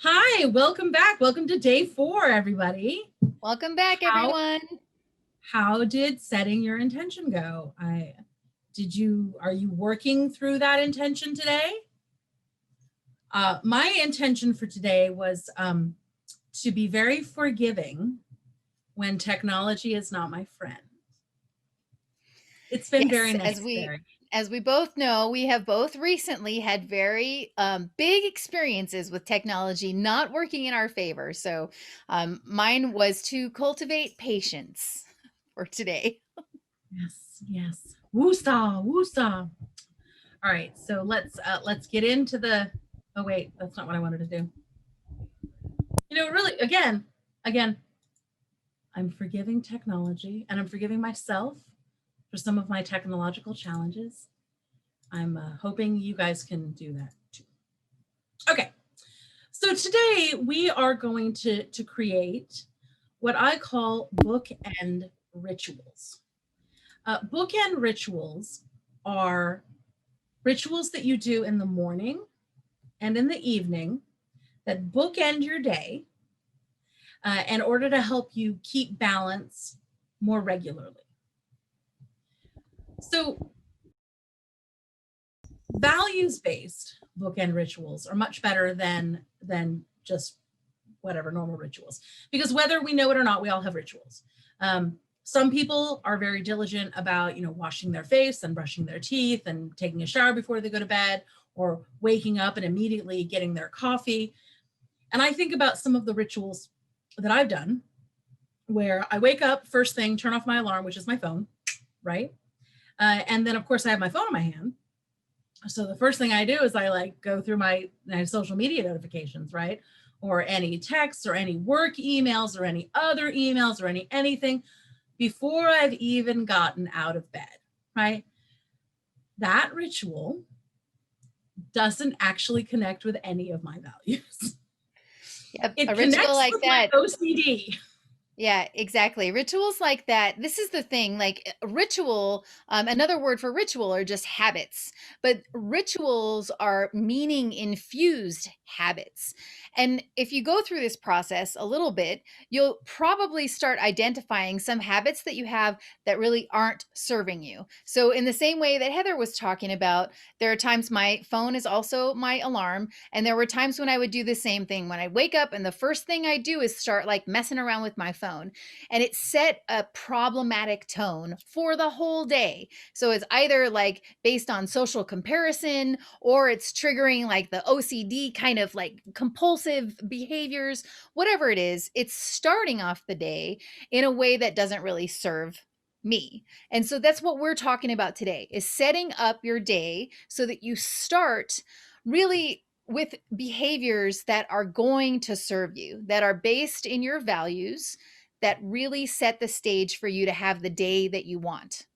Hi, welcome back. Welcome to day 4, everybody. Welcome back, How everyone. how did setting your intention go? Are you working through that intention today? My intention for today was to be very forgiving when technology is not my friend. It's been very Yes, as we necessary. as we both know, we have both recently had very big experiences with technology not working in our favor. So mine was to cultivate patience for today. Yes, yes. Woosah, woosah. All right, so let's get into the. Oh wait, that's not what I wanted to do. Really, again, I'm forgiving technology and I'm forgiving myself for some of my technological challenges. I'm hoping you guys can do that too. Okay, so today we are going to create what I call bookend rituals. Bookend rituals are rituals that you do in the morning and in the evening that bookend your day in order to help you keep balance more regularly. So values-based bookend rituals are much better than just whatever normal rituals, because whether we know it or not, we all have rituals. Some people are very diligent about washing their face and brushing their teeth and taking a shower before they go to bed, or waking up and immediately getting their coffee. And I think about some of the rituals that I've done where I wake up first thing, turn off my alarm, which is my phone, right? And then of course I have my phone in my hand. So the first thing I do is I go through my social media notifications, right? Or any texts or any work emails or any other emails or anything before I've even gotten out of bed, right? That ritual doesn't actually connect with any of my values. Yep, It a ritual connects like with my that. OCD. Yeah, exactly. Rituals like that. This is the thing, like ritual, another word for ritual are just habits, but rituals are meaning infused habits. And if you go through this process a little bit, you'll probably start identifying some habits that you have that really aren't serving you. So, in the same way that Heather was talking about, there are times my phone is also my alarm. And there were times when I would do the same thing when I wake up, and the first thing I do is start like messing around with my phone. And it set a problematic tone for the whole day. So it's either like based on social comparison, or it's triggering like the OCD kind of like compulsive behaviors, whatever it is, it's starting off the day in a way that doesn't really serve me. And so that's what we're talking about today, is setting up your day so that you start really with behaviors that are going to serve you, that are based in your values, that really set the stage for you to have the day that you want.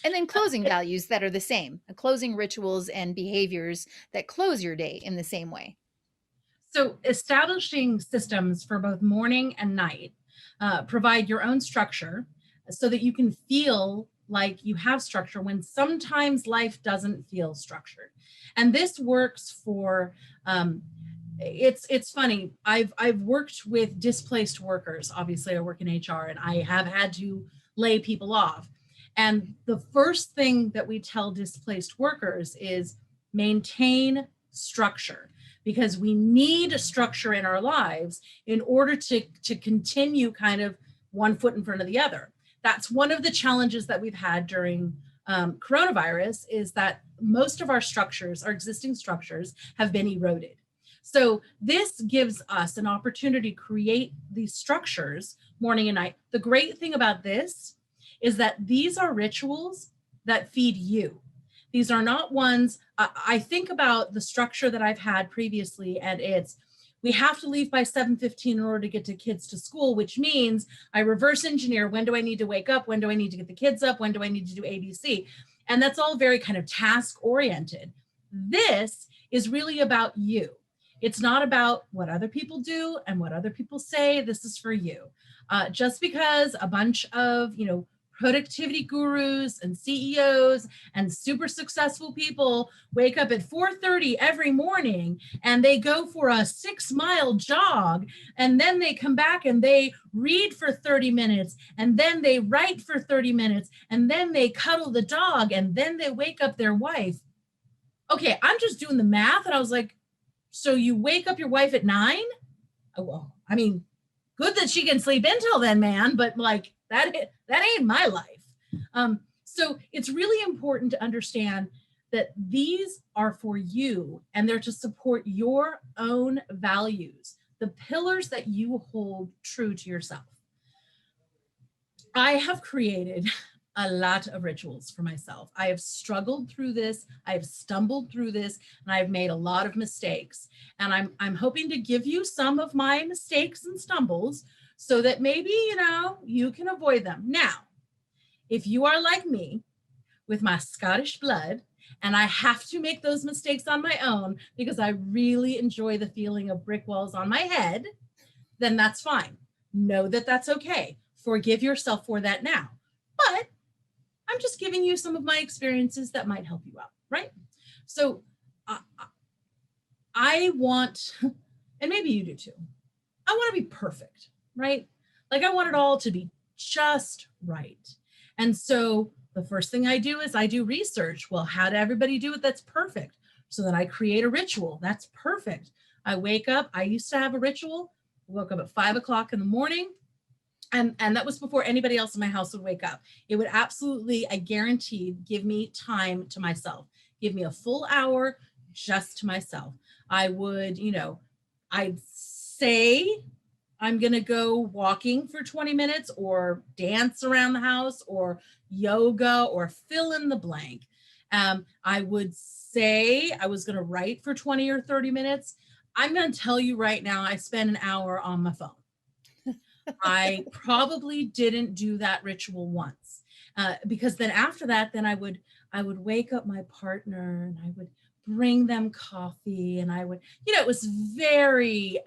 And then closing values that are the same, closing rituals and behaviors that close your day in the same way. So establishing systems for both morning and night provide your own structure so that you can feel like you have structure when sometimes life doesn't feel structured. And this works for it's funny. I've worked with displaced workers. Obviously, I work in HR and I have had to lay people off. And the first thing that we tell displaced workers is maintain structure, because we need a structure in our lives in order to continue kind of one foot in front of the other. That's one of the challenges that we've had during coronavirus, is that most of our structures, our existing structures, have been eroded. So this gives us an opportunity to create these structures morning and night. The great thing about this is that these are rituals that feed you. These are not ones, I think about the structure that I've had previously, and it's, we have to leave by 7:15 in order to get to kids to school, which means I reverse engineer, when do I need to wake up? When do I need to get the kids up? When do I need to do ABC? And that's all very kind of task oriented. This is really about you. It's not about what other people do and what other people say. This is for you. Just because a bunch of, productivity gurus and CEOs and super successful people wake up at 4:30 every morning and they go for a 6-mile jog, and then they come back and they read for 30 minutes, and then they write for 30 minutes, and then they cuddle the dog, and then they wake up their wife. Okay, I'm just doing the math, and I was like, so you wake up your wife at 9? Oh, well, I mean, good that she can sleep until then, man, but like that ain't my life. So it's really important to understand that these are for you, and they're to support your own values, the pillars that you hold true to yourself. I have created a lot of rituals for myself. I have struggled through this, I have stumbled through this, and I've made a lot of mistakes. And I'm hoping to give you some of my mistakes and stumbles so that maybe, you can avoid them. Now, if you are like me with my Scottish blood, and I have to make those mistakes on my own because I really enjoy the feeling of brick walls on my head, then that's fine. Know that that's okay. Forgive yourself for that now. But I'm just giving you some of my experiences that might help you out, right? So I want, and maybe you do too, I want to be perfect, right? Like I want it all to be just right. And so the first thing I do is I do research. Well, how did everybody do it that's perfect? So then I create a ritual that's perfect. I wake up, I used to have a ritual, woke up at 5 o'clock in the morning. And that was before anybody else in my house would wake up. It would absolutely, I guaranteed, give me time to myself, give me a full hour just to myself. I would, I'd say I'm going to go walking for 20 minutes or dance around the house or yoga or fill in the blank. I would say I was going to write for 20 or 30 minutes. I'm going to tell you right now, I spend an hour on my phone. I probably didn't do that ritual once because then after that, then I would wake up my partner and I would bring them coffee and I would, it was very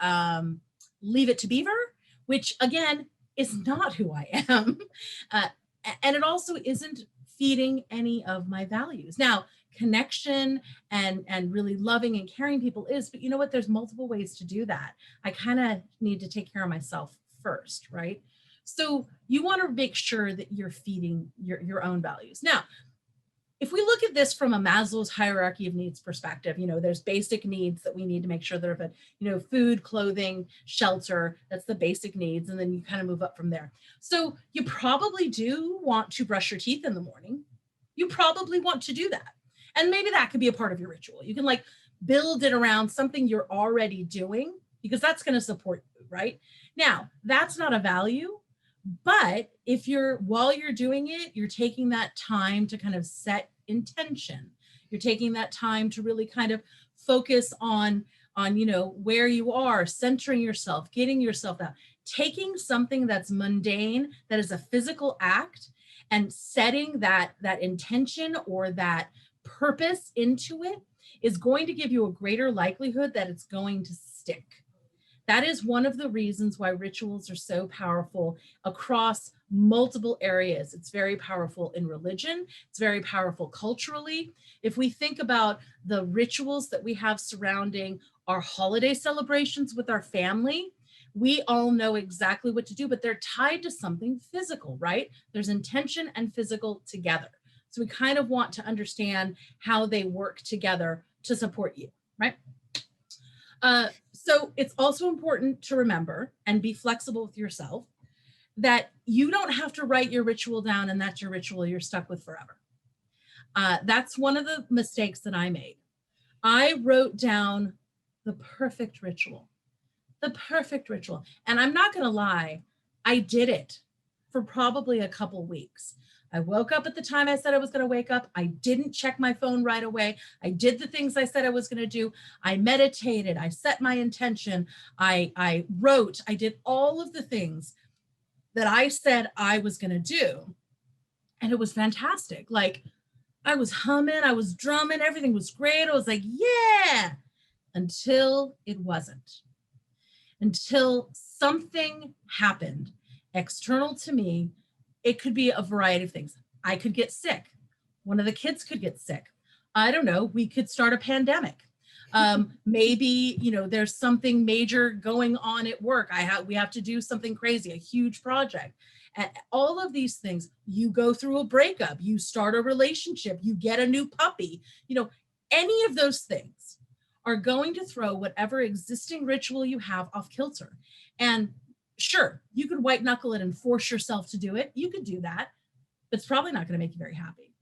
leave it to Beaver, which again is not who I am. And it also isn't feeding any of my values. Now, connection and really loving and caring people is, but you know what? There's multiple ways to do that. I kind of need to take care of myself first, right? So you want to make sure that you're feeding your own values. Now, if we look at this from a Maslow's hierarchy of needs perspective, there's basic needs that we need to make sure that are food, clothing, shelter, that's the basic needs. And then you kind of move up from there. So you probably do want to brush your teeth in the morning. You probably want to do that. And maybe that could be a part of your ritual. You can build it around something you're already doing because that's going to support you, right? Now, that's not a value, but if while you're doing it, you're taking that time to kind of set intention. You're taking that time to really kind of focus on where you are, centering yourself, getting yourself out, taking something that's mundane, that is a physical act, and setting that intention or that purpose into it is going to give you a greater likelihood that it's going to stick. That is one of the reasons why rituals are so powerful across multiple areas. It's very powerful in religion. It's very powerful culturally. If we think about the rituals that we have surrounding our holiday celebrations with our family, we all know exactly what to do, but they're tied to something physical, right? There's intention and physical together. So we kind of want to understand how they work together to support you, right? So it's also important to remember and be flexible with yourself that you don't have to write your ritual down and that's your ritual you're stuck with forever. That's one of the mistakes that I made. I wrote down the perfect ritual. And I'm not going to lie, I did it for probably a couple weeks. I woke up at the time I said I was going to wake up. I didn't check my phone right away. I did the things I said I was going to do. I meditated. I set my intention. I wrote. I did all of the things that I said I was going to do. And it was fantastic. I was humming. I was drumming. Everything was great. I was like, yeah, until it wasn't. Until something happened external to me It could be a variety of things. I could get sick. One of the kids could get sick. I don't know. We could start a pandemic. Maybe, there's something major going on at work. We have to do something crazy, a huge project. And all of these things, you go through a breakup, you start a relationship, you get a new puppy, any of those things are going to throw whatever existing ritual you have off kilter. And sure, you could white knuckle it and force yourself to do it. You could do that, but it's probably not going to make you very happy.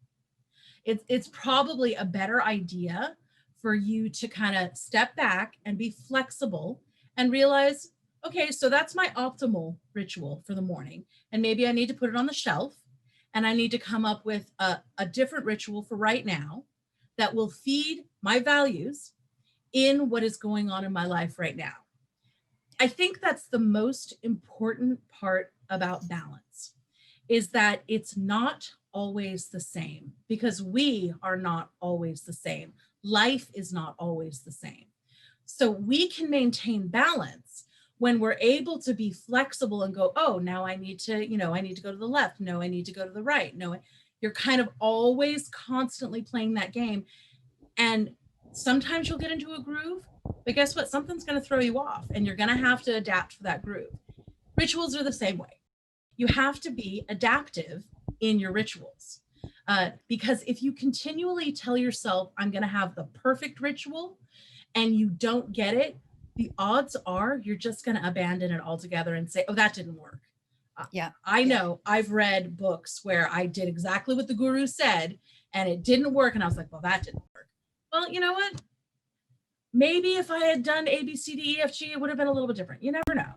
It's probably a better idea for you to kind of step back and be flexible and realize, okay, so that's my optimal ritual for the morning. And maybe I need to put it on the shelf and I need to come up with a different ritual for right now that will feed my values in what is going on in my life right now. I think that's the most important part about balance, is that it's not always the same, because we are not always the same. Life is not always the same. So we can maintain balance when we're able to be flexible and go, oh, now I need to, I need to go to the left. No, I need to go to the right. No, you're kind of always constantly playing that game. And sometimes you'll get into a groove, but guess what? Something's going to throw you off and you're going to have to adapt for that groove. Rituals are the same way. You have to be adaptive in your rituals. Because if you continually tell yourself, I'm going to have the perfect ritual, and you don't get it, the odds are you're just going to abandon it altogether and say, oh, that didn't work. I know I've read books where I did exactly what the guru said and it didn't work. And I was like, well, that didn't work. Well, you know what? Maybe if I had done A, B, C, D, E, F, G, it would have been a little bit different. You never know.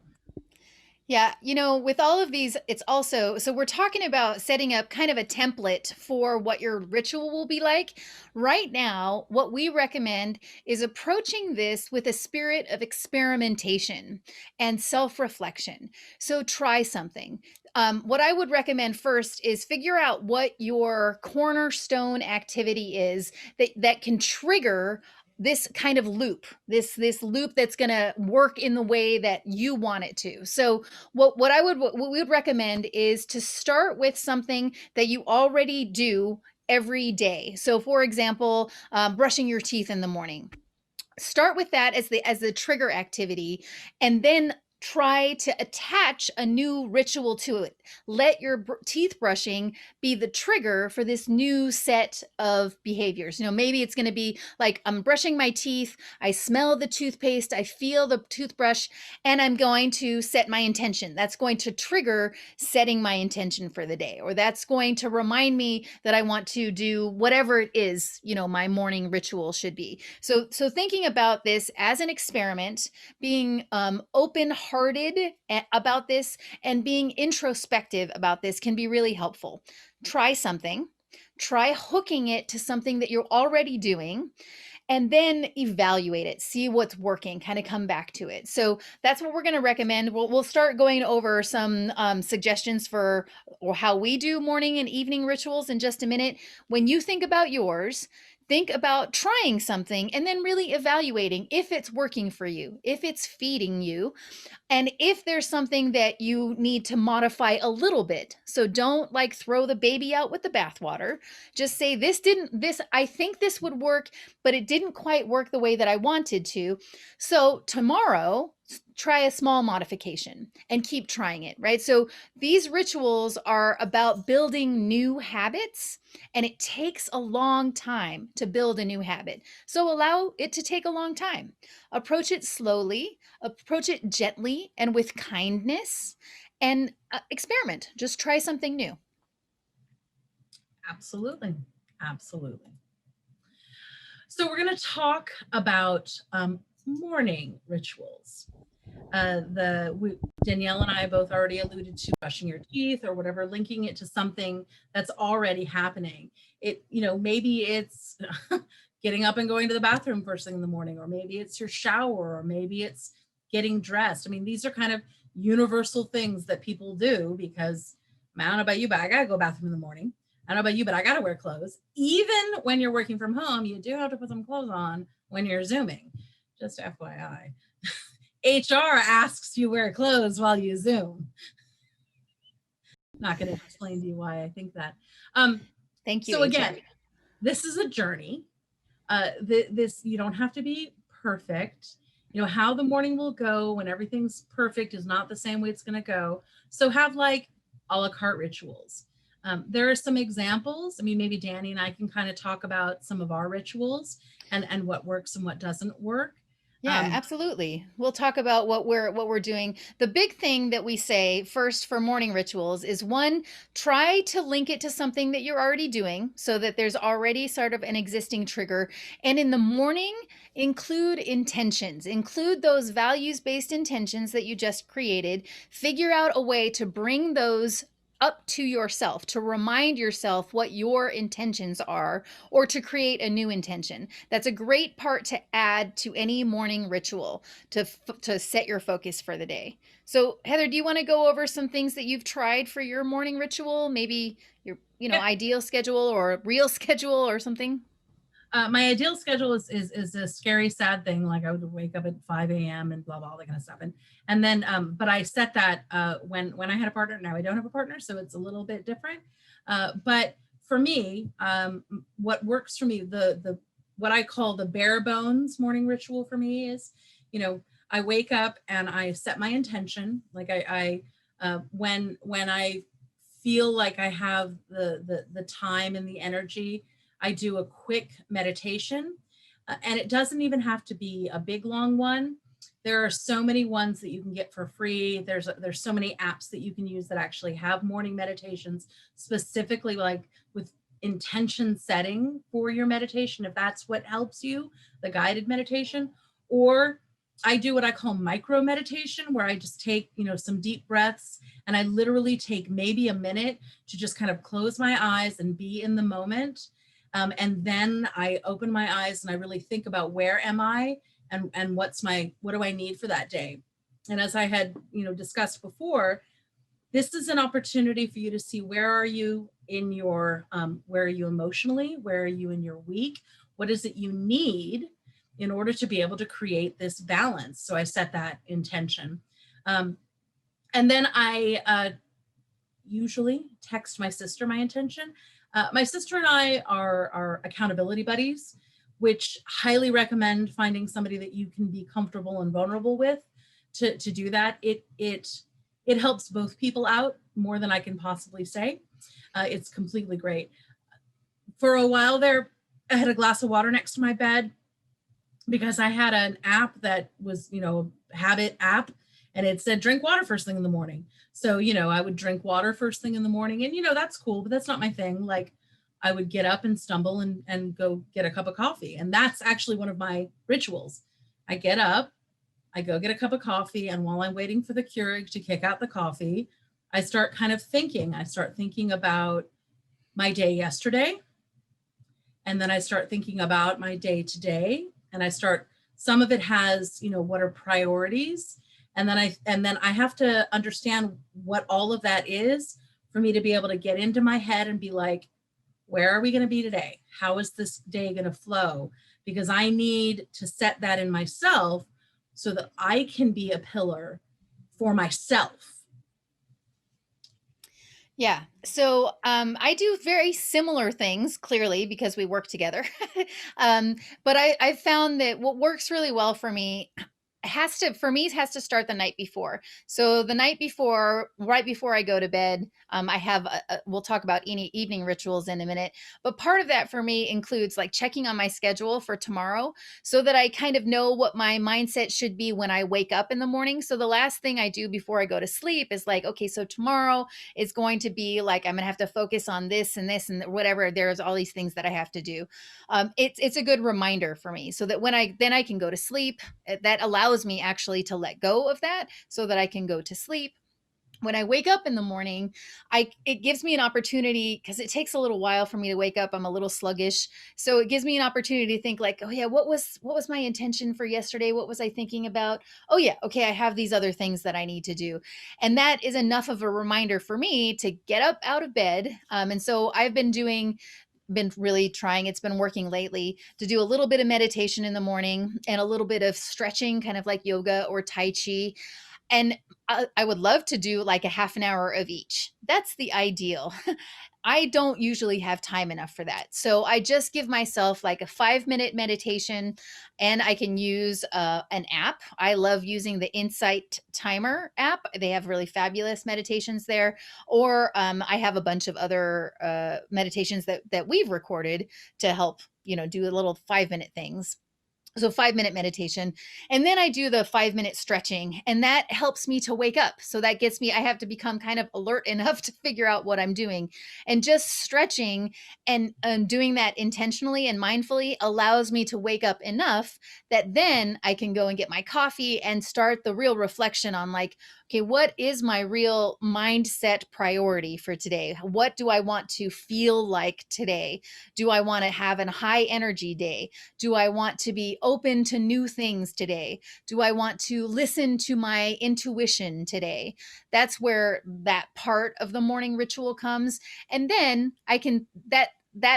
Yeah, with all of these, it's also, so we're talking about setting up kind of a template for what your ritual will be like. Right now, what we recommend is approaching this with a spirit of experimentation and self-reflection. So try something. What I would recommend first is figure out what your cornerstone activity is that can trigger this kind of loop, this loop that's going to work in the way that you want it to. So what we would recommend is to start with something that you already do every day. So for example, brushing your teeth in the morning. Start with that as the trigger activity, and then try to attach a new ritual to it. Let your teeth brushing be the trigger for this new set of behaviors. Maybe it's going to be like, I'm brushing my teeth, I smell the toothpaste, I feel the toothbrush, and I'm going to set my intention. That's going to trigger setting my intention for the day, or that's going to remind me that I want to do whatever it is, my morning ritual should be. So thinking about this as an experiment, being open-hearted about this, and being introspective about this can be really helpful. Try something, try hooking it to something that you're already doing, and then evaluate it, see what's working, kind of come back to it. So that's what we're going to recommend. We'll start going over some suggestions for or how we do morning and evening rituals in just a minute. When you think about yours, think about trying something and then really evaluating if it's working for you, if it's feeding you, and if there's something that you need to modify a little bit. So don't throw the baby out with the bathwater. Just say, I think this would work, but it didn't quite work the way that I wanted to. So tomorrow, try a small modification and keep trying it, right? So these rituals are about building new habits, and it takes a long time to build a new habit. So allow it to take a long time. Approach it slowly, approach it gently and with kindness, and experiment. Just try something new. Absolutely. Absolutely. So we're going to talk about morning rituals. Danielle and I both already alluded to brushing your teeth or whatever, linking it to something that's already happening. Maybe it's getting up and going to the bathroom first thing in the morning, or maybe it's your shower, or maybe it's getting dressed. I mean, these are kind of universal things that people do because, I don't know about you, but I got to go to the bathroom in the morning. I don't know about you, but I got to wear clothes. Even when you're working from home, you do have to put some clothes on when you're Zooming. Just FYI. HR asks you wear clothes while you Zoom. not going to explain to you why I think that. Um, Thank you, so HR. again, this is a journey. This, you don't have to be perfect. You know, how the morning will go when everything's perfect is not the same way it's going to go. So have like a la carte rituals. There are some examples. I mean, maybe Danny and I can kind of talk about some of our rituals and what works and what doesn't work. Yeah, Um, absolutely. We'll talk about what we're doing. The big thing that we say first for morning rituals is one, try to link it to something that you're already doing so that there's already sort of an existing trigger. And in the morning, include intentions. Include those values-based intentions that you just created. Figure out a way to bring those up to yourself, to remind yourself what your intentions are, or to create a new intention. That's a great part to add to any morning ritual to set your focus for the day. So, Heather, do you want to go over some things that you've tried for your morning ritual? Maybe your, yeah, ideal schedule or real schedule or something? my ideal schedule is a scary, sad thing. Like I would wake up at 5 a.m. and blah blah all that kind of stuff. And then but I set that when I had a partner. Now I don't have a partner, so it's a little bit different. But for me, what works for me, the what I call the bare bones morning ritual for me is, you know, I wake up and I set my intention. Like when I feel like I have the time and the energy, I do a quick meditation, and it doesn't even have to be a big long one. There are so many ones that you can get for free. There's so many apps that you can use that actually have morning meditations, specifically like with intention setting for your meditation, if that's what helps you, the guided meditation. Or I do what I call micro meditation, where I just take, you know, some deep breaths, and I literally take maybe a minute to just kind of close my eyes and be in the moment. And then I open my eyes and I really think about where am I, and what do I need for that day. And as I had, you know, discussed before, this is an opportunity for you to see where are you in your where are you emotionally, where are you in your week, what is it you need in order to be able to create this balance. So I set that intention. Um, and then I usually text my sister my intention. My sister and I are accountability buddies, which highly recommend finding somebody that you can be comfortable and vulnerable with to do that. It helps both people out more than I can possibly say. It's completely great. For a while there, I had a glass of water next to my bed because I had an app that was, you know, a habit app, and it said drink water first thing in the morning. So, you know, I would drink water first thing in the morning, and, you know, that's cool, but that's not my thing. Like I would get up and stumble and go get a cup of coffee. And that's actually one of my rituals. I get up, I go get a cup of coffee, and while I'm waiting for the Keurig to kick out the coffee, I start kind of thinking. I start thinking about my day yesterday, and then I start thinking about my day today, and I start, some of it has, you know, what are priorities, and then I have to understand what all of that is for me to be able to get into my head and be like, where are we going to be today? How is this day going to flow? Because I need to set that in myself so that I can be a pillar for myself. Yeah. So I do very similar things, clearly, because we work together. But I've found that what works really well for me has to start the night before. So the night before, right before I go to bed, I have we'll talk about any evening rituals in a minute, but part of that for me includes like checking on my schedule for tomorrow so that I kind of know what my mindset should be when I wake up in the morning. So the last thing I do before I go to sleep is like, okay, so tomorrow is going to be like, I'm going to have to focus on this and whatever. There's all these things that I have to do. It's a good reminder for me so that when I can go to sleep, that allows me actually to let go of that so that I can go to sleep. When I wake up in the morning, it gives me an opportunity, because it takes a little while for me to wake up. I'm a little sluggish. So it gives me an opportunity to think like, oh yeah, what was my intention for yesterday? What was I thinking about? Oh yeah, okay, I have these other things that I need to do. And that is enough of a reminder for me to get up out of bed. And so I've been really trying, it's been working lately, to do a little bit of meditation in the morning and a little bit of stretching, kind of like yoga or tai chi. And I would love to do like a half an hour of each. That's the ideal. I don't usually have time enough for that. So I just give myself like a 5-minute meditation, and I can use an app. I love using the Insight Timer app. They have really fabulous meditations there. Or I have a bunch of other meditations that we've recorded to help, do a little 5-minute things. So 5-minute meditation. And then I do the 5-minute stretching, and that helps me to wake up. So that gets me, I have to become kind of alert enough to figure out what I'm doing. And just stretching and doing that intentionally and mindfully allows me to wake up enough that then I can go and get my coffee and start the real reflection on, like, okay, what is my real mindset priority for today? What do I want to feel like today? Do I want to have a high energy day? Do I want to be open to new things today? Do I want to listen to my intuition today? That's where that part of the morning ritual comes. And then I can, that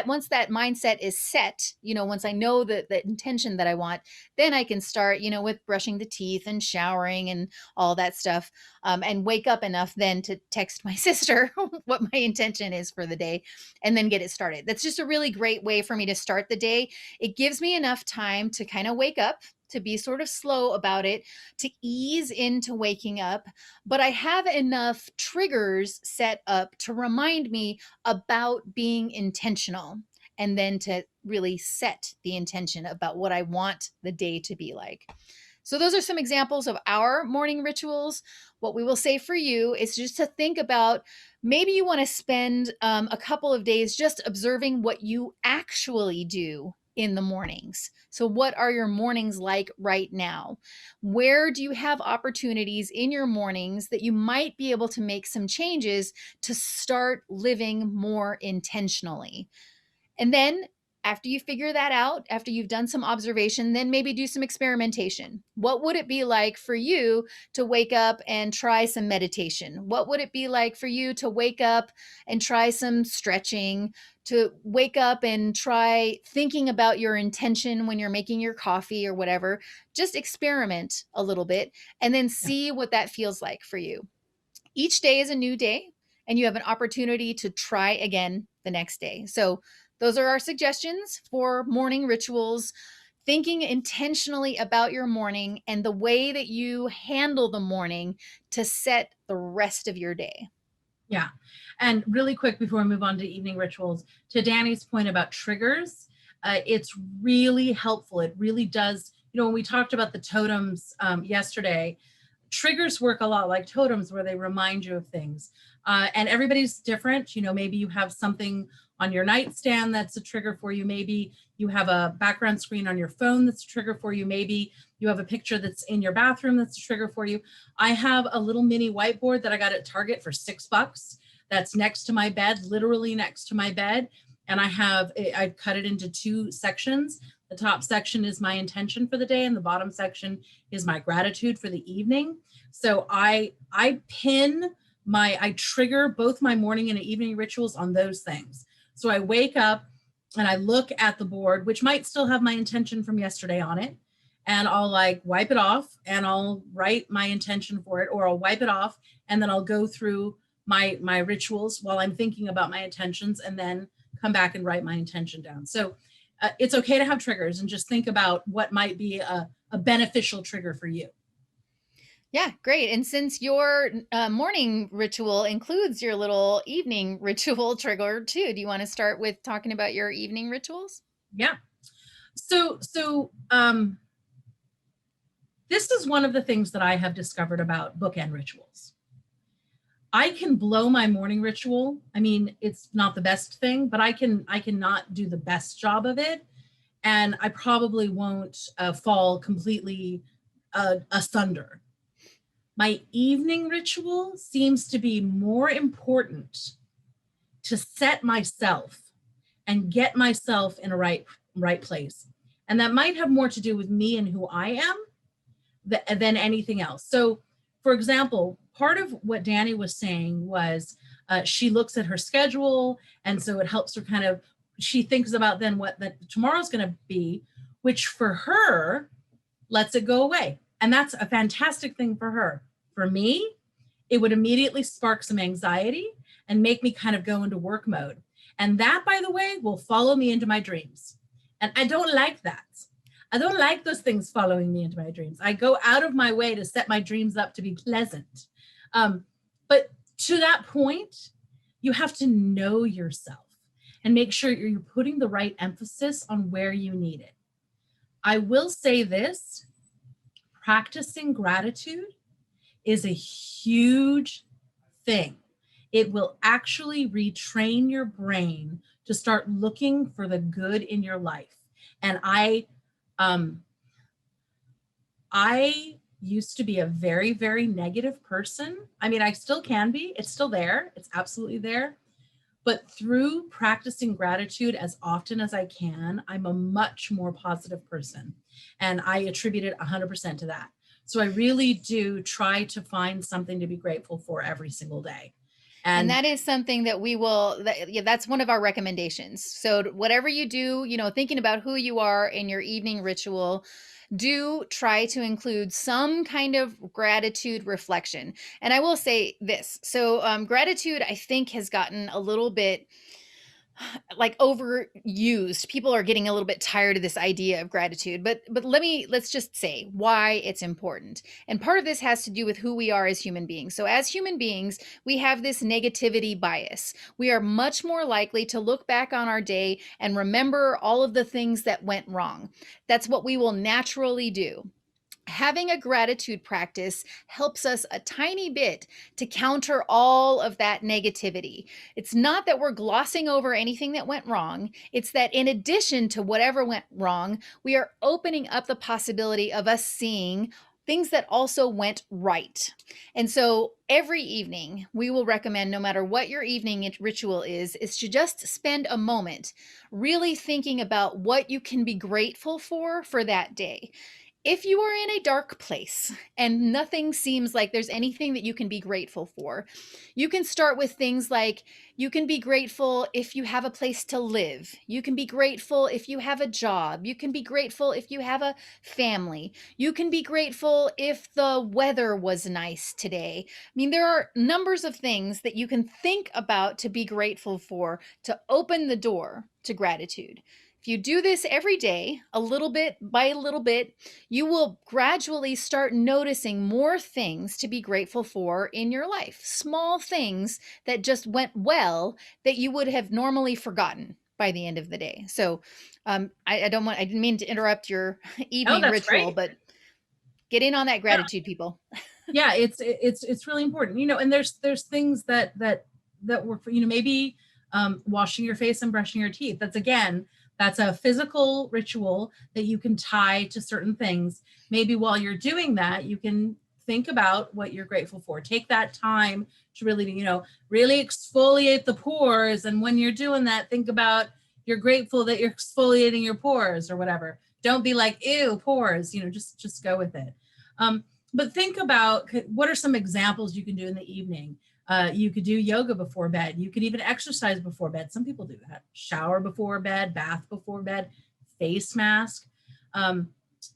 once that mindset is set, once I know the intention that I want, then I can start, with brushing the teeth and showering and all that stuff, and wake up enough then to text my sister what my intention is for the day, and then get it started. That's just a really great way for me to start the day. It gives me enough time to kind of wake up, to be sort of slow about it, to ease into waking up, but I have enough triggers set up to remind me about being intentional, and then to really set the intention about what I want the day to be like. So, those are some examples of our morning rituals. What we will say for you is just to think about, maybe you want to spend a couple of days just observing what you actually do in the mornings. So, what are your mornings like right now? Where do you have opportunities in your mornings that you might be able to make some changes to start living more intentionally? And then after you figure that out, after you've done some observation, then maybe do some experimentation. What would it be like for you to wake up and try some meditation? What would it be like for you to wake up and try some stretching, to wake up and try thinking about your intention when you're making your coffee or whatever? Just experiment a little bit and then see what that feels like for you. Each day is a new day, and you have an opportunity to try again the next day. So, those are our suggestions for morning rituals. Thinking intentionally about your morning and the way that you handle the morning to set the rest of your day. Yeah. And really quick before we move on to evening rituals, to Danny's point about triggers, it's really helpful. It really does. When we talked about the totems yesterday, triggers work a lot like totems where they remind you of things. And everybody's different. Maybe you have something on your nightstand that's a trigger for you. Maybe you have a background screen on your phone that's a trigger for you. Maybe you have a picture that's in your bathroom that's a trigger for you. I have a little mini whiteboard that I got at Target for $6 that's next to my bed, literally next to my bed. And I've cut it into 2 sections. The top section is my intention for the day, and the bottom section is my gratitude for the evening. So I trigger both my morning and evening rituals on those things. So I wake up and I look at the board, which might still have my intention from yesterday on it, and I'll like wipe it off and I'll write my intention for it, or I'll wipe it off and then I'll go through my rituals while I'm thinking about my intentions, and then come back and write my intention down. So it's okay to have triggers, and just think about what might be a beneficial trigger for you. Yeah, great. And since your morning ritual includes your little evening ritual trigger too, do you want to start with talking about your evening rituals? Yeah. So this is one of the things that I have discovered about bookend rituals. I can blow my morning ritual. I mean, it's not the best thing, but I can not do the best job of it. And I probably won't fall completely asunder. My evening ritual seems to be more important to set myself and get myself in a right place. And that might have more to do with me and who I am than anything else. So, for example, part of what Danny was saying was she looks at her schedule, and so it helps her she thinks about then what tomorrow's going to be, which for her lets it go away. And that's a fantastic thing for her. For me, it would immediately spark some anxiety and make me kind of go into work mode. And that, by the way, will follow me into my dreams. And I don't like that. I don't like those things following me into my dreams. I go out of my way to set my dreams up to be pleasant. But to that point, you have to know yourself and make sure you're putting the right emphasis on where you need it. I will say this, practicing gratitude is a huge thing. It will actually retrain your brain to start looking for the good in your life. And I used to be a very, very negative person. I mean, I still can be. It's still there. It's absolutely there. But through practicing gratitude as often as I can, I'm a much more positive person. And I attribute it 100% to that. So I really do try to find something to be grateful for every single day. And And that is something that we will, yeah, that's one of our recommendations. So whatever you do, thinking about who you are in your evening ritual, do try to include some kind of gratitude reflection. And I will say this. So gratitude, I think, has gotten a little bit like overused. People are getting a little bit tired of this idea of gratitude, but let's just say why it's important. And part of this has to do with who we are as human beings. So as human beings, we have this negativity bias. We are much more likely to look back on our day and remember all of the things that went wrong. That's what we will naturally do. Having a gratitude practice helps us a tiny bit to counter all of that negativity. It's not that we're glossing over anything that went wrong. It's that in addition to whatever went wrong, we are opening up the possibility of us seeing things that also went right. And so every evening, we will recommend, no matter what your evening ritual is to just spend a moment really thinking about what you can be grateful for that day. If you are in a dark place and nothing seems like there's anything that you can be grateful for, you can start with things like you can be grateful if you have a place to live. You can be grateful if you have a job. You can be grateful if you have a family. You can be grateful if the weather was nice today. I mean, there are numbers of things that you can think about to be grateful for to open the door to gratitude. If you do this every day, a little bit by a little bit, you will gradually start noticing more things to be grateful for in your life. Small things that just went well that you would have normally forgotten by the end of the day. So I didn't mean to interrupt your oh, evening that's ritual, great. but get in on that gratitude, people. Yeah, it's really important, and there's things that work for, maybe washing your face and brushing your teeth. That's a physical ritual that you can tie to certain things. Maybe while you're doing that, you can think about what you're grateful for. Take that time to really, really exfoliate the pores. And when you're doing that, think about you're grateful that you're exfoliating your pores or whatever. Don't be like, ew, pores, just go with it. But think about what are some examples you can do in the evening. You could do yoga before bed. You could even exercise before bed. Some people do that. Shower before bed, bath before bed, face mask,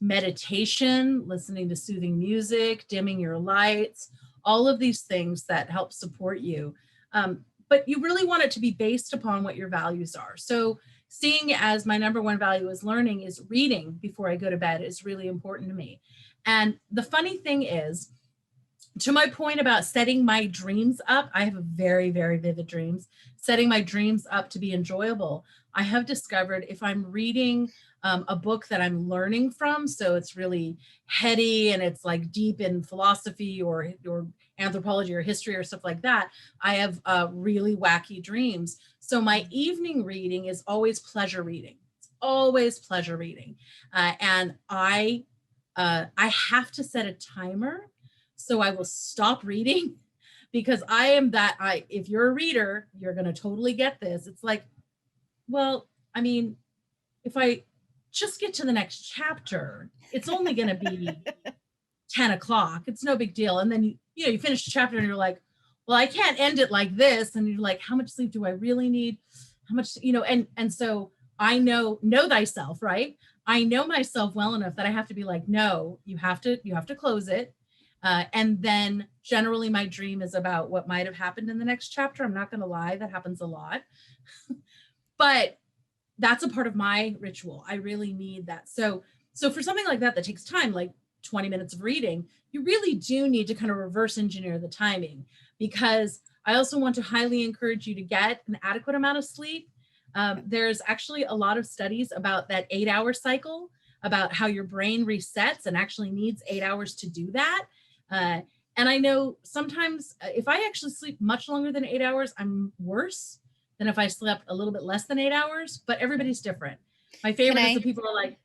meditation, listening to soothing music, dimming your lights, all of these things that help support you. But you really want it to be based upon what your values are. So seeing as my number one value is learning, is reading before I go to bed is really important to me. And the funny thing is, to my point about setting my dreams up, I have very, very vivid dreams, setting my dreams up to be enjoyable. I have discovered if I'm reading a book that I'm learning from, so it's really heady and it's like deep in philosophy or anthropology or history or stuff like that, I have really wacky dreams. So my evening reading is always pleasure reading. It's always pleasure reading. And I have to set a timer so I will stop reading, because if you're a reader, you're going to totally get this. It's like, well, I mean, if I just get to the next chapter, it's only going to be 10 o'clock. It's no big deal. And then, you finish the chapter and you're like, well, I can't end it like this. And you're like, how much sleep do I really need? How much, and so I know thyself, right? I know myself well enough that I have to be like, no, you have to close it. And then Generally, my dream is about what might have happened in the next chapter. I'm not going to lie, that happens a lot. But that's a part of my ritual. I really need that. So for something like that takes time, like 20 minutes of reading, you really do need to kind of reverse engineer the timing, because I also want to highly encourage you to get an adequate amount of sleep. There's actually a lot of studies about that 8-hour cycle, about how your brain resets and actually needs 8 hours to do that. And I know sometimes if I actually sleep much longer than 8 hours, I'm worse than if I slept a little bit less than 8 hours, but everybody's different. My Can favorite is the I? people who are like,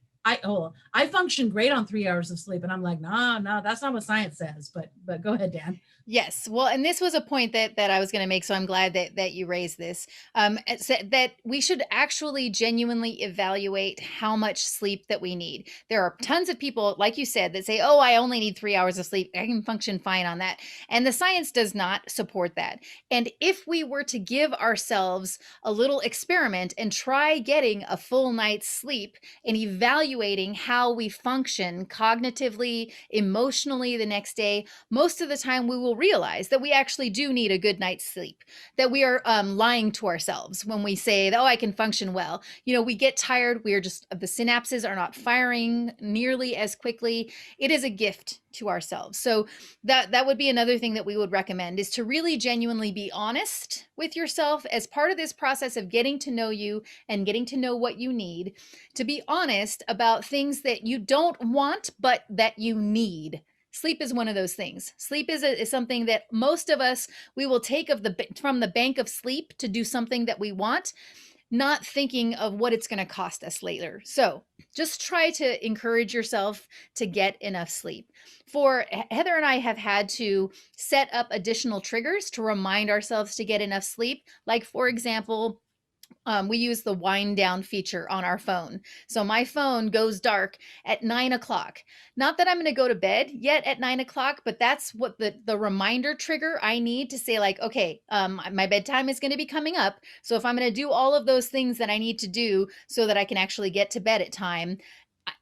I function great on 3 hours of sleep. And I'm like, nah, no, that's not what science says. But go ahead, Dan. Yes. Well, and this was a point that I was going to make, so I'm glad that you raised this. That we should actually genuinely evaluate how much sleep that we need. There are tons of people, like you said, that say, "Oh, I only need 3 hours of sleep. I can function fine on that," and the science does not support that. And if we were to give ourselves a little experiment and try getting a full night's sleep and evaluating how we function cognitively, emotionally the next day, most of the time we will realize that we actually do need a good night's sleep, that we are lying to ourselves when we say that, oh, I can function well. You know, we get tired. We are just, the synapses are not firing nearly as quickly. It is a gift to ourselves. So that would be another thing that we would recommend, is to really genuinely be honest with yourself as part of this process of getting to know you and getting to know what you need, to be honest about things that you don't want, but that you need. Sleep is one of those things. Sleep is something that most of us, we will take from the bank of sleep to do something that we want, not thinking of what it's going to cost us later. So just try to encourage yourself to get enough sleep. For Heather and I have had to set up additional triggers to remind ourselves to get enough sleep. Like, for example, we use the wind down feature on our phone. So my phone goes dark at 9 o'clock. Not that I'm going to go to bed yet at 9 o'clock, but that's what the reminder trigger I need to say, like, okay, my bedtime is going to be coming up. So if I'm going to do all of those things that I need to do so that I can actually get to bed at time,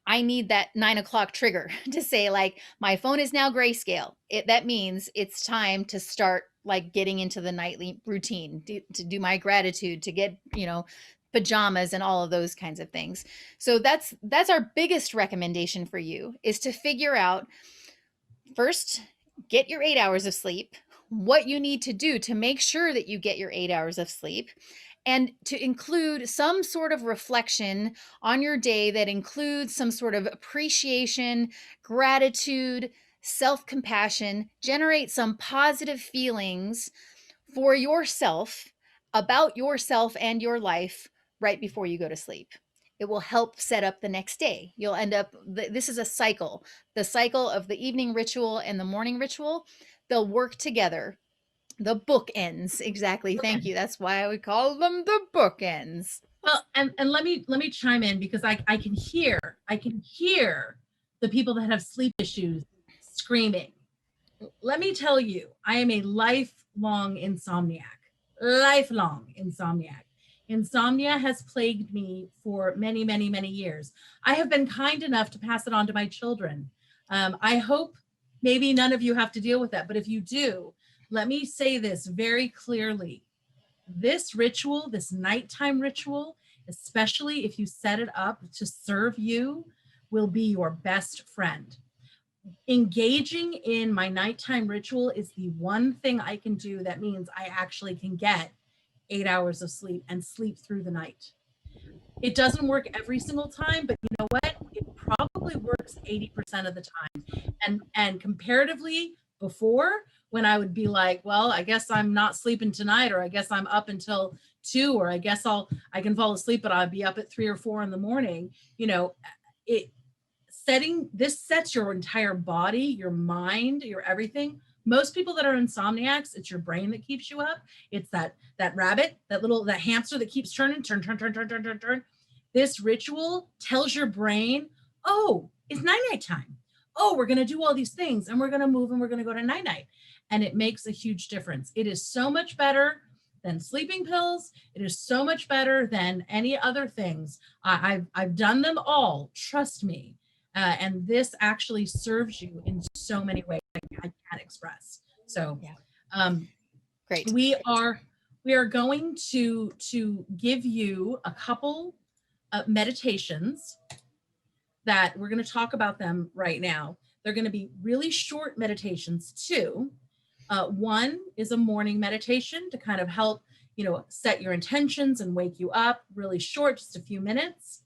I need that 9 o'clock trigger to say, like, my phone is now grayscale. That means it's time to start, like, getting into the nightly routine, to do my gratitude, to get, pajamas and all of those kinds of things. So that's our biggest recommendation for you, is to figure out, first, get your 8 hours of sleep, what you need to do to make sure that you get your 8 hours of sleep, and to include some sort of reflection on your day that includes some sort of appreciation, gratitude, self compassion, generate some positive feelings for yourself, about yourself and your life, right before you go to sleep. It will help set up the next day. You'll end up, this is a cycle, the cycle of the evening ritual and the morning ritual. They'll work together. The bookends, exactly. Okay. Thank you. That's why we call them the bookends. Well, and let me chime in, because I can hear the people that have sleep issues screaming. Let me tell you, I am a lifelong insomniac. Lifelong insomniac. Insomnia has plagued me for many, many, many years. I have been kind enough to pass it on to my children. I hope maybe none of you have to deal with that, but if you do, let me say this very clearly. This ritual, this nighttime ritual, especially if you set it up to serve you, will be your best friend. Engaging in my nighttime ritual is the one thing I can do that means I actually can get 8 hours of sleep and sleep through the night. It doesn't work every single time, but you know what? It probably works 80% of the time. And comparatively, before, when I would be like, well, I guess I'm not sleeping tonight, or I guess I'm up until 2, or I guess I can fall asleep, but I'll be up at 3 or 4 in the morning. It setting this sets your entire body, your mind, your everything. Most people that are insomniacs, it's your brain that keeps you up. It's that rabbit, that hamster that keeps turning, turn. This ritual tells your brain, oh, it's night time. Oh, we're going to do all these things, and we're going to move, and we're going to go to night. And it makes a huge difference. It is so much better than sleeping pills. It is so much better than any other things. I've done them all, trust me. And this actually serves you in so many ways I can't express. So Yeah. um, Great. we are going to give you a couple meditations that we're going to talk about them right now. They're going to be really short meditations too. One is a morning meditation to kind of help, set your intentions and wake you up, really short, just a few minutes.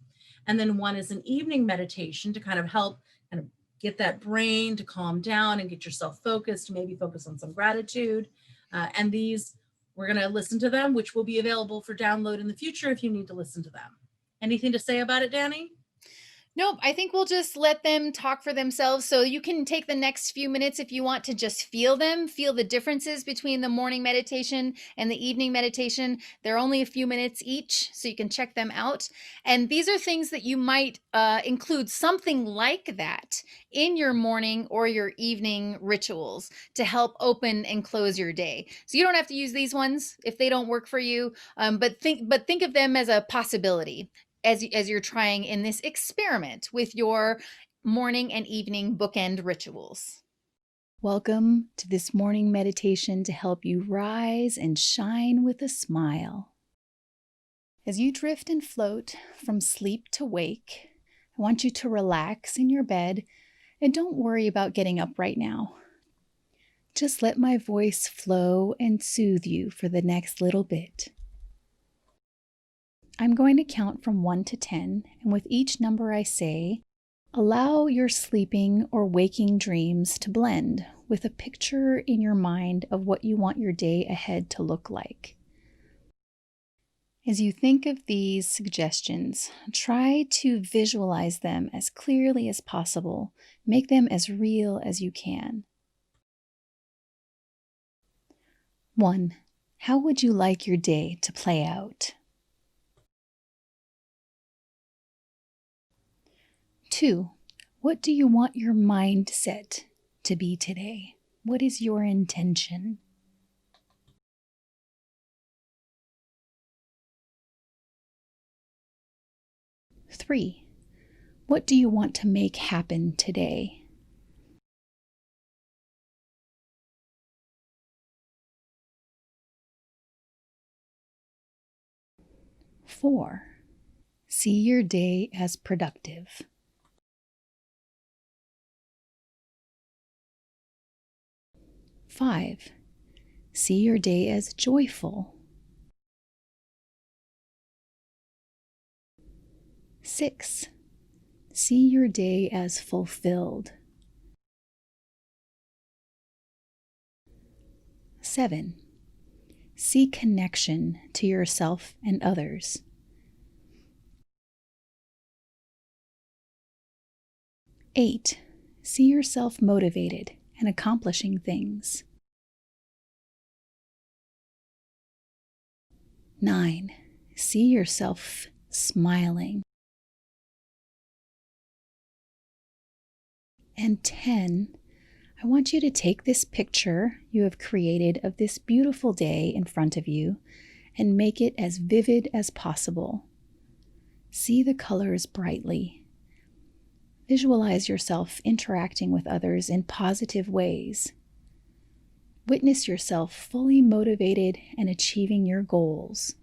And then one is an evening meditation to kind of help kind of get that brain to calm down and get yourself focused, maybe focus on some gratitude. And these, we're going to listen to them, which will be available for download in the future if you need to listen to them. Anything to say about it, Danny? Nope, I think we'll just let them talk for themselves. So you can take the next few minutes if you want to just feel them, feel the differences between the morning meditation and the evening meditation. They're only a few minutes each, so you can check them out. And these are things that you might include something like that in your morning or your evening rituals to help open and close your day. So you don't have to use these ones if they don't work for you, but think of them as a possibility as you're trying in this experiment with your morning and evening bookend rituals. Welcome to this morning meditation to help you rise and shine with a smile. As you drift and float from sleep to wake, I want you to relax in your bed and don't worry about getting up right now. Just let my voice flow and soothe you for the next little bit. I'm going to count from 1 to 10, and with each number I say, allow your sleeping or waking dreams to blend with a picture in your mind of what you want your day ahead to look like. As you think of these suggestions, try to visualize them as clearly as possible. Make them as real as you can. 1. How would you like your day to play out? 2. What do you want your mindset to be today? What is your intention? 3. What do you want to make happen today? 4. See your day as productive. 5. See your day as joyful. 6. See your day as fulfilled. 7. See connection to yourself and others. 8. See yourself motivated and accomplishing things. 9. See yourself smiling. And 10, I want you to take this picture you have created of this beautiful day in front of you and make it as vivid as possible. See the colors brightly. Visualize yourself interacting with others in positive ways. Witness yourself fully motivated and achieving your goals.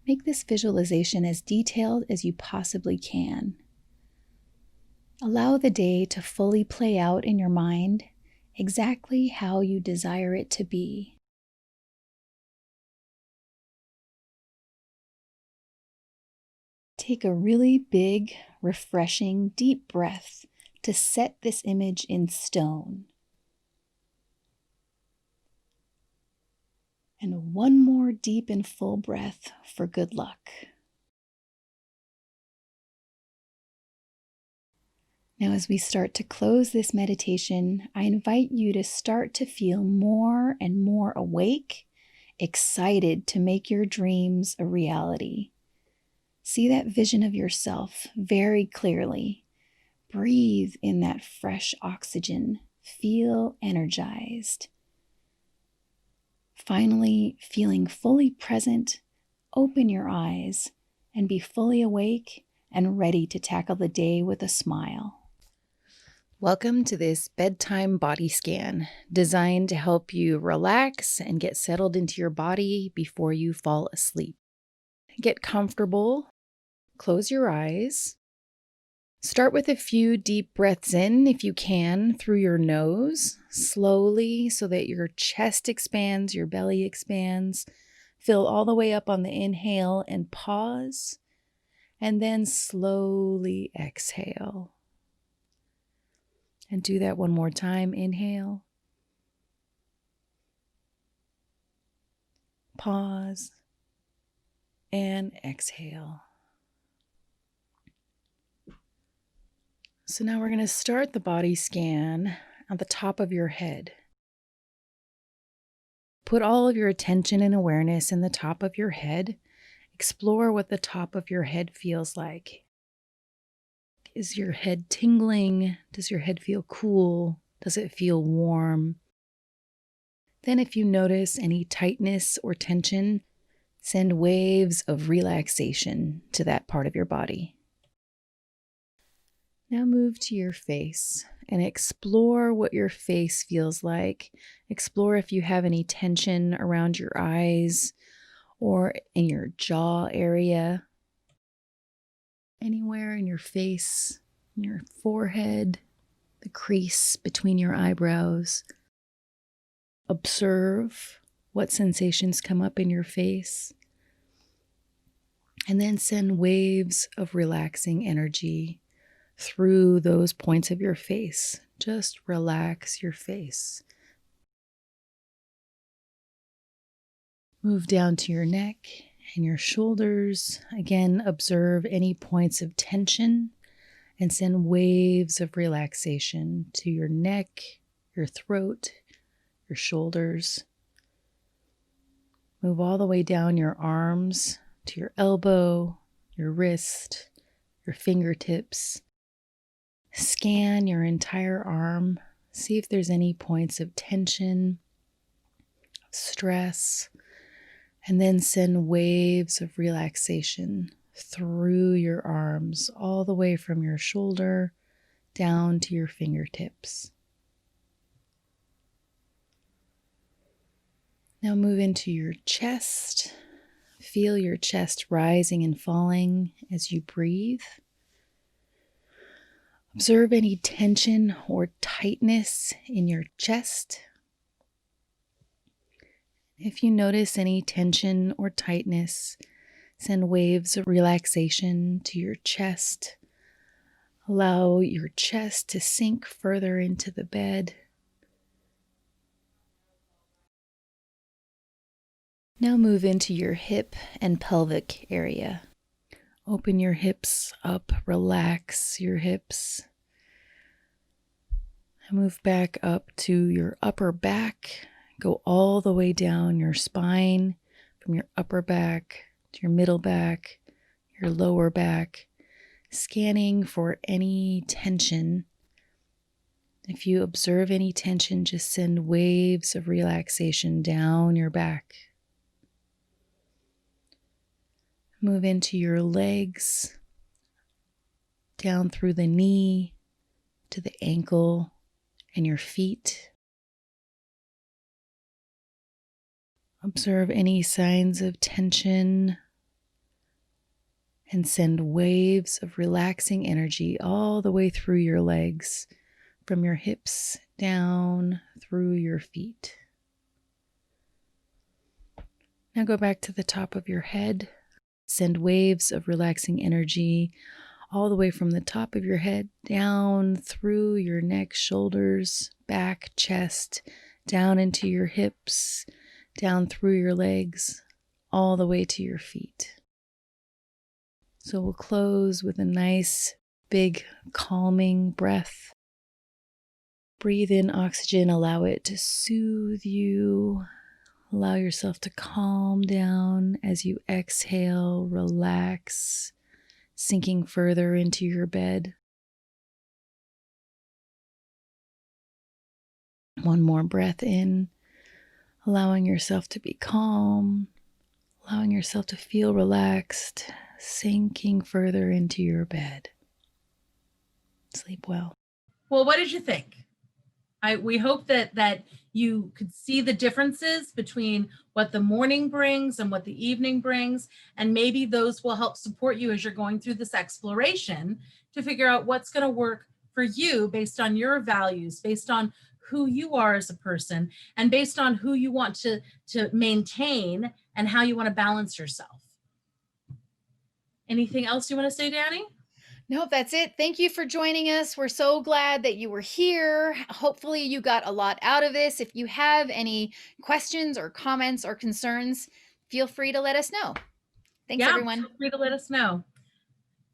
Make this visualization as detailed as you possibly can. Allow the day to fully play out in your mind exactly how you desire it to be. Take a really big, refreshing, deep breath to set this image in stone. And one more deep and full breath for good luck. Now, as we start to close this meditation, I invite you to start to feel more and more awake, excited to make your dreams a reality. See that vision of yourself very clearly. Breathe in that fresh oxygen. Feel energized. Finally, feeling fully present, open your eyes and be fully awake and ready to tackle the day with a smile. Welcome to this bedtime body scan designed to help you relax and get settled into your body before you fall asleep. Get comfortable, close your eyes. Start with a few deep breaths in, if you can, through your nose, slowly so that your chest expands, your belly expands. Fill all the way up on the inhale and pause, and then slowly exhale. And do that one more time. Inhale. Pause. And exhale. So now we're going to start the body scan at the top of your head. Put all of your attention and awareness in the top of your head. Explore what the top of your head feels like. Is your head tingling? Does your head feel cool? Does it feel warm? Then if you notice any tightness or tension, send waves of relaxation to that part of your body. Now move to your face and explore what your face feels like. Explore if you have any tension around your eyes or in your jaw area. Anywhere in your face, in your forehead, the crease between your eyebrows. Observe what sensations come up in your face. And then send waves of relaxing energy through those points of your face. Just relax your face. Move down to your neck and your shoulders. Again, observe any points of tension and send waves of relaxation to your neck, your throat, your shoulders. Move all the way down your arms to your elbow, your wrist, your fingertips. Scan your entire arm. See if there's any points of tension, stress, and then send waves of relaxation through your arms, all the way from your shoulder down to your fingertips. Now move into your chest. Feel your chest rising and falling as you breathe. Observe any tension or tightness in your chest. If you notice any tension or tightness, send waves of relaxation to your chest. Allow your chest to sink further into the bed. Now move into your hip and pelvic area. Open your hips up, relax your hips. And move back up to your upper back. Go all the way down your spine, from your upper back to your middle back, your lower back, scanning for any tension. If you observe any tension, just send waves of relaxation down your back. Move into your legs, down through the knee to the ankle and your feet. Observe any signs of tension and send waves of relaxing energy all the way through your legs, from your hips down through your feet. Now go back to the top of your head. Send waves of relaxing energy all the way from the top of your head down through your neck, shoulders, back, chest, down into your hips, down through your legs, all the way to your feet. So we'll close with a nice, big, calming breath. Breathe in oxygen, allow it to soothe you. Allow yourself to calm down as you exhale, relax, sinking further into your bed. One more breath in, allowing yourself to be calm, allowing yourself to feel relaxed, sinking further into your bed. Sleep well. Well, what did you think? We hope that you could see the differences between what the morning brings and what the evening brings, and maybe those will help support you as you're going through this exploration to figure out what's going to work for you based on your values, based on who you are as a person, and based on who you want to maintain and how you want to balance yourself. Anything else you want to say, Danny? Nope, that's it. Thank you for joining us. We're so glad that you were here. Hopefully, you got a lot out of this. If you have any questions or comments or concerns, feel free to let us know. Thanks, Yeah, everyone. feel free to let us know.